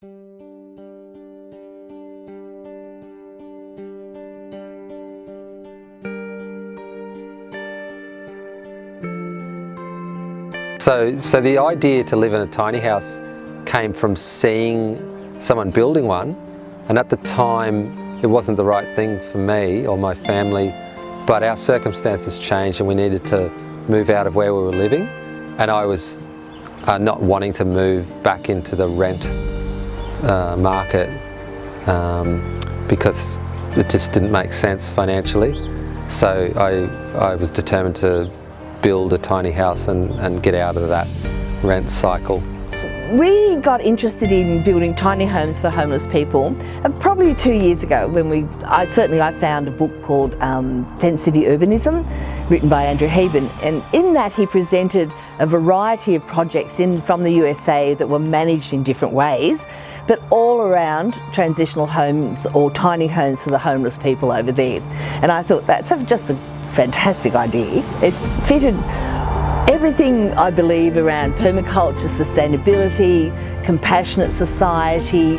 So the idea to live in a tiny house came from seeing someone building one, and at the time it wasn't the right thing for me or my family, but our circumstances changed and we needed to move out of where we were living, and I was not wanting to move back into the rent market because it just didn't make sense financially. So I was determined to build a tiny house and get out of that rent cycle. We got interested in building tiny homes for homeless people probably 2 years ago when I found a book called Tent City Urbanism, written by Andrew Heben, and in that he presented a variety of projects from the USA that were managed in different ways, but all around transitional homes or tiny homes for the homeless people over there. And I thought that's just a fantastic idea. It fitted everything, I believe, around permaculture, sustainability, compassionate society,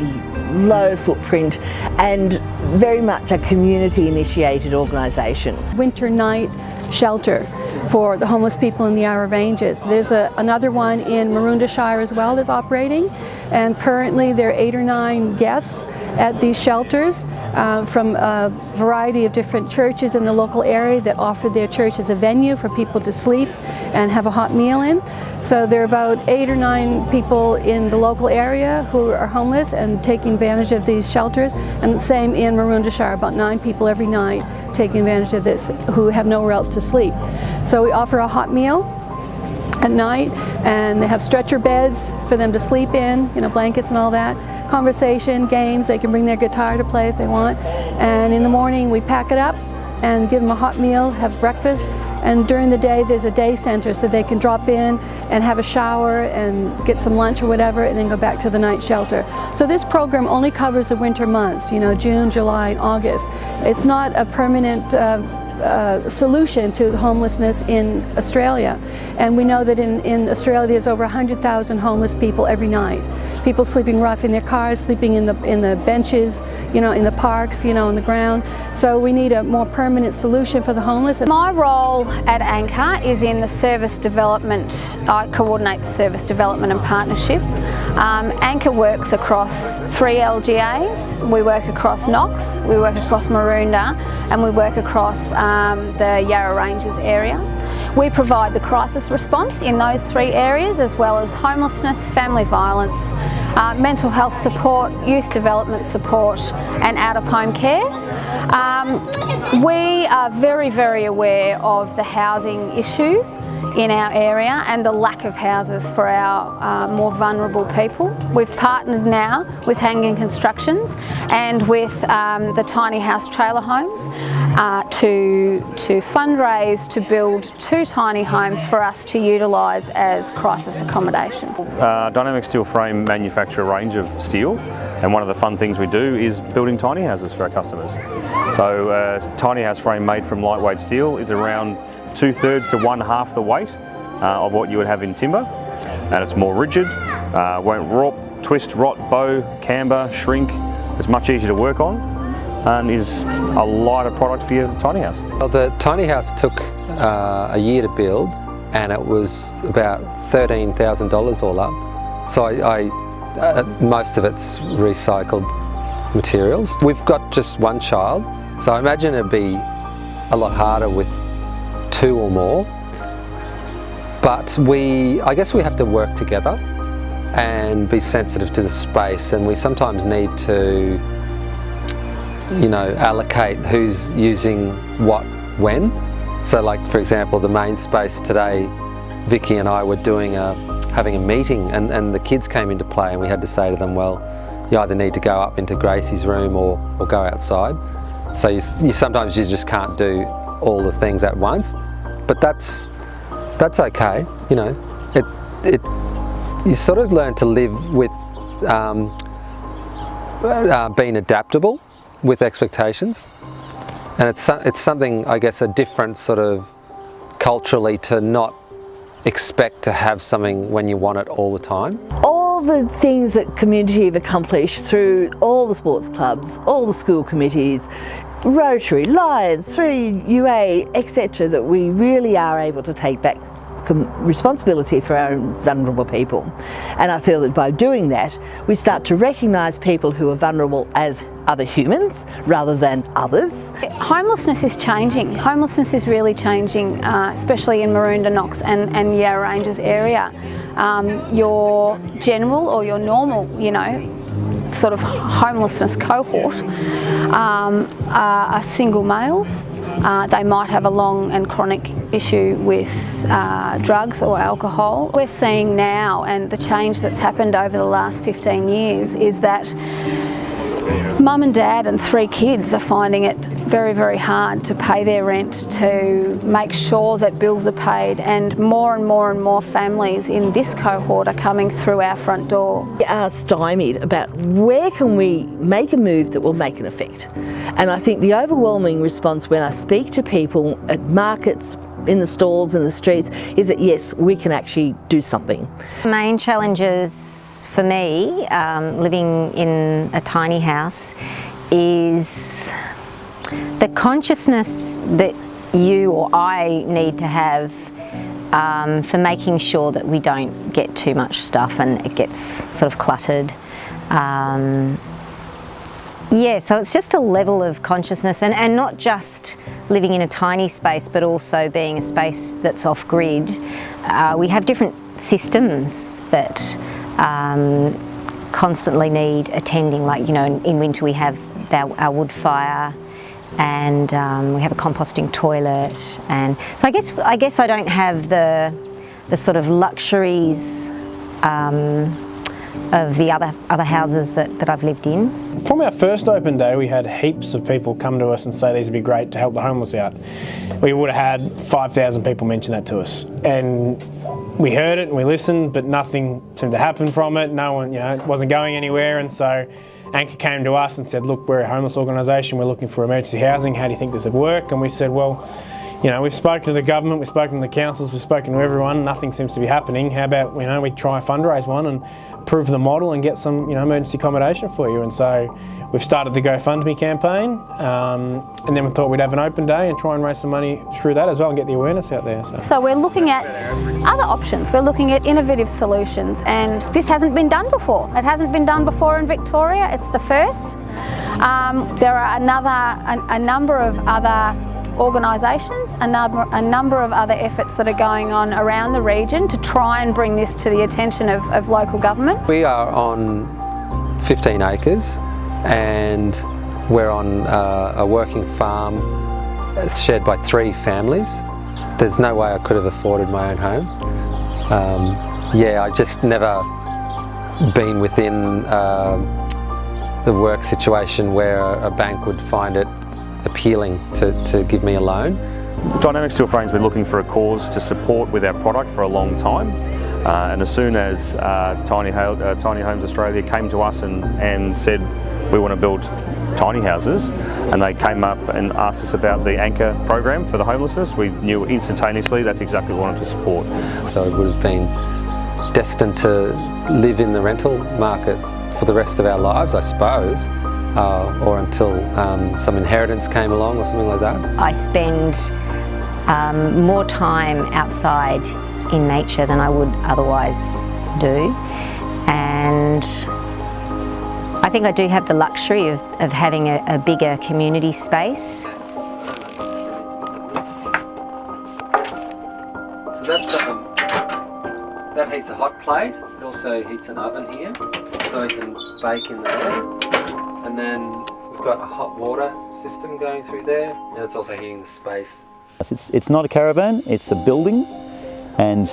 low footprint, and very much a community-initiated organisation. Winter night shelter for the homeless people in the Yarra Ranges. There's another one in Maroondah Shire as well that's operating, and currently there are 8 or 9 guests at these shelters from a variety of different churches in the local area that offer their church as a venue for people to sleep and have a hot meal in. So there are about 8 or 9 people in the local area who are homeless and taking advantage of these shelters, and the same in Maroondah Shire, about 9 people every night taking advantage of this who have nowhere else to sleep. So we offer a hot meal at night, and they have stretcher beds for them to sleep in, blankets and all that, conversation, games, they can bring their guitar to play if they want, and in the morning we pack it up and give them a hot meal, have breakfast, and during the day there's a day center so they can drop in and have a shower and get some lunch or whatever and then go back to the night shelter. So this program only covers the winter months, June, July, and August. It's not a permanent solution to homelessness in Australia, and we know that in Australia there's over 100,000 homeless people every night. People sleeping rough in their cars, sleeping in the benches, in the parks, on the ground. So we need a more permanent solution for the homeless. My role at Anchor is in the service development. I coordinate the service development and partnership. Anchor works across 3 LGAs. We work across Knox, we work across Maroondah, and we work across the Yarra Ranges area. We provide the crisis response in those 3 areas, as well as homelessness, family violence, mental health support, youth development support, and out-of-home care. We are very, very aware of the housing issue in our area and the lack of houses for our more vulnerable people. We've partnered now with Hanging Constructions and with the Tiny House Trailer Homes to fundraise to build 2 tiny homes for us to utilise as crisis accommodations. Dynamic Steel Frame manufacture a range of steel, and one of the fun things we do is building tiny houses for our customers. So a tiny house frame made from lightweight steel is around 2/3 to 1/2 the weight of what you would have in timber, and it's more rigid, won't warp, twist, rot, bow, camber, shrink. It's much easier to work on and is a lighter product for your tiny house. Well, the tiny house took a year to build, and it was about $13,000 all up. So most of it's recycled materials. We've got just 1 child, so I imagine it'd be a lot harder with 2 or more, but I guess we have to work together and be sensitive to the space, and we sometimes need to allocate who's using what when. So like, for example, the main space today, Vicky and I were having a meeting, and the kids came into play, and we had to say to them, well, you either need to go up into Gracie's room or go outside. So you sometimes you just can't do all the things at once, but that's okay. You sort of learn to live with being adaptable with expectations, and it's something, I guess, a different sort of culturally to not expect to have something when you want it all the time. All the things that community have accomplished through all the sports clubs, all the school committees, Rotary, Lions, 3UA, etc., that we really are able to take back responsibility for our vulnerable people. And I feel that by doing that, we start to recognise people who are vulnerable as other humans rather than others. Homelessness is changing. Homelessness is really changing, especially in Maroondah, Knox and Yarra Ranges area. Your general or your normal, sort of homelessness cohort are single males. They might have a long and chronic issue with drugs or alcohol. We're seeing now, and the change that's happened over the last 15 years, is that mum and dad and 3 kids are finding it very, very hard to pay their rent, to make sure that bills are paid, and more and more families in this cohort are coming through our front door. We are stymied about where can we make a move that will make an effect. And I think the overwhelming response when I speak to people at markets, in the stalls, in the streets, is that yes, we can actually do something. The main challenges for me, living in a tiny house, is the consciousness that you or I need to have for making sure that we don't get too much stuff and it gets sort of cluttered. Yeah, so it's just a level of consciousness, and not just living in a tiny space, but also being a space that's off-grid. We have different systems that constantly need attending, like, in winter we have our wood fire, and we have a composting toilet, and so I guess I don't have the sort of luxuries of the other houses that I've lived in. From our first open day, we had heaps of people come to us and say these would be great to help the homeless out. We would have had 5,000 people mention that to us, and we heard it and we listened, but nothing seemed to happen from it. No one, it wasn't going anywhere, and so Anchor came to us and said, look, we're a homeless organisation, we're looking for emergency housing, how do you think this would work? And we said, well, we've spoken to the government, we've spoken to the councils, we've spoken to everyone, nothing seems to be happening. How about, we try fundraise one and prove the model and get some, emergency accommodation for you? And so we've started the GoFundMe campaign, and then we thought we'd have an open day and try and raise some money through that as well and get the awareness out there. So we're looking at other options, we're looking at innovative solutions, and this hasn't been done before. It hasn't been done before in Victoria, it's the first. There are a number of other organisations, a number of other efforts that are going on around the region to try and bring this to the attention of local government. We are on 15 acres and we're on a working farm. It's shared by 3 families. There's no way I could have afforded my own home. I just never been within the work situation where a bank would find it appealing to give me a loan. Dynamic Steel Frame's been looking for a cause to support with our product for a long time, and as soon as Tiny Homes Australia came to us and said we want to build tiny houses, and they came up and asked us about the Anchor program for the homelessness, we knew instantaneously that's exactly what we wanted to support. So it would have been destined to live in the rental market for the rest of our lives, I suppose. Or until some inheritance came along or something like that. I spend more time outside in nature than I would otherwise do, and I think I do have the luxury of having a bigger community space. So that heats a hot plate. It also heats an oven here, so we can bake in there. And then we've got a hot water system going through there, and it's also heating the space. It's not a caravan, it's a building, and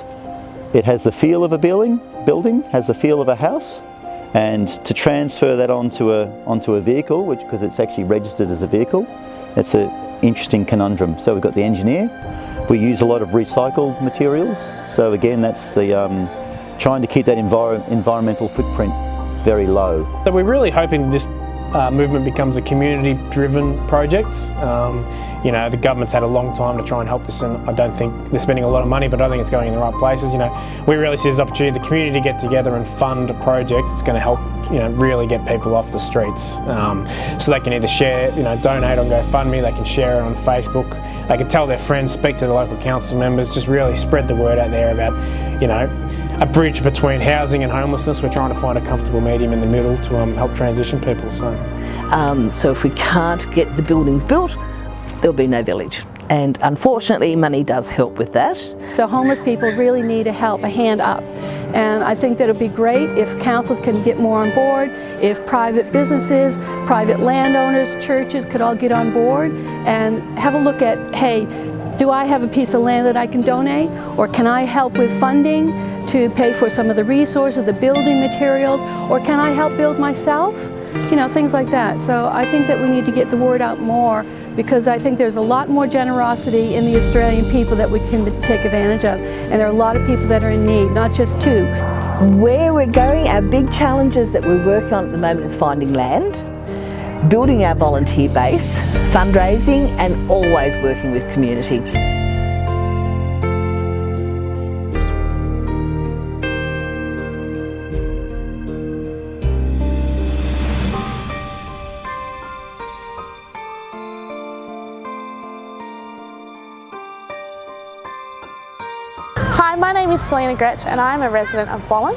it has the feel of a building, has the feel of a house, and to transfer that onto a vehicle, because it's actually registered as a vehicle, it's an interesting conundrum. So we've got the engineer, we use a lot of recycled materials, so again that's the trying to keep that environmental footprint very low. So we're really hoping this movement becomes a community-driven project. You know, the government's had a long time to try and help this, and I don't think they're spending a lot of money, but I don't think it's going in the right places. You know, we really see this opportunity, the community to get together and fund a project that's going to help, you know, really get people off the streets. So they can either share, you know, donate on GoFundMe, they can share it on Facebook, they can tell their friends, speak to the local council members, just really spread the word out there about, you know, a bridge between housing and homelessness. We're trying to find a comfortable medium in the middle to help transition people. So if we can't get the buildings built, there'll be no village. And unfortunately, money does help with that. The homeless people really need a hand up. And I think that it would be great if councils can get more on board, if private businesses, private landowners, churches could all get on board and have a look at, hey, do I have a piece of land that I can donate, or can I help with funding to pay for some of the resources, the building materials, or can I help build myself? You know, things like that. So I think that we need to get the word out more, because I think there's a lot more generosity in the Australian people that we can take advantage of. And there are a lot of people that are in need, not just two. Where we're going, our big challenges that we're working on at the moment is finding land, building our volunteer base, fundraising, and always working with community. Hi, my name is Celina Grech and I'm a resident of Wallen.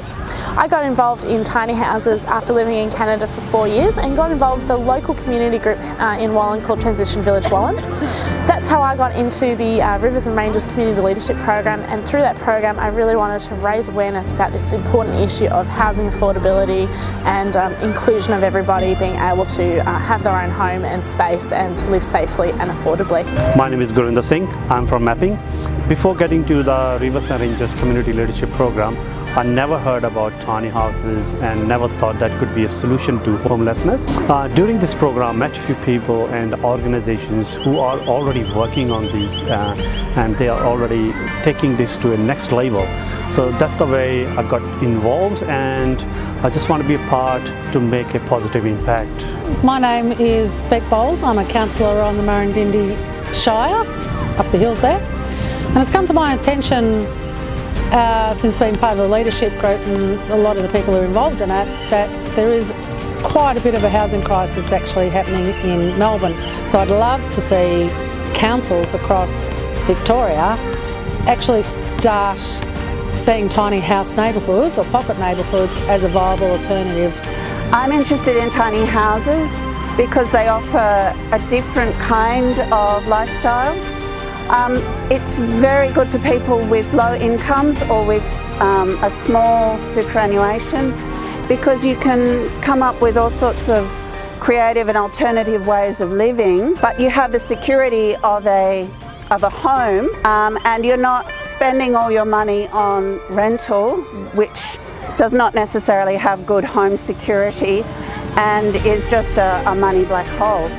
I got involved in tiny houses after living in Canada for 4 years and got involved with a local community group in Wallen called Transition Village Wallen. That's how I got into the Rivers and Ranges Community Leadership Program, and through that program I really wanted to raise awareness about this important issue of housing affordability and inclusion of everybody being able to have their own home and space and live safely and affordably. My name is Gurvinder Singh. I'm from Mapping. Before getting to the Rivers and Ranges Community Leadership Program, I never heard about tiny houses and never thought that could be a solution to homelessness. During this program, I met a few people and organizations who are already working on these and they are already taking this to a next level. So that's the way I got involved, and I just want to be a part to make a positive impact. My name is Beck Bowles. I'm a councillor on the Murrumbidgee Shire, up the hills there. And it's come to my attention since being part of the leadership group and a lot of the people who are involved in it, that there is quite a bit of a housing crisis actually happening in Melbourne. So I'd love to see councils across Victoria actually start seeing tiny house neighbourhoods or pocket neighbourhoods as a viable alternative. I'm interested in tiny houses because they offer a different kind of lifestyle. It's very good for people with low incomes or with a small superannuation, because you can come up with all sorts of creative and alternative ways of living, but you have the security of a home, and you're not spending all your money on rental, which does not necessarily have good home security and is just a money black hole.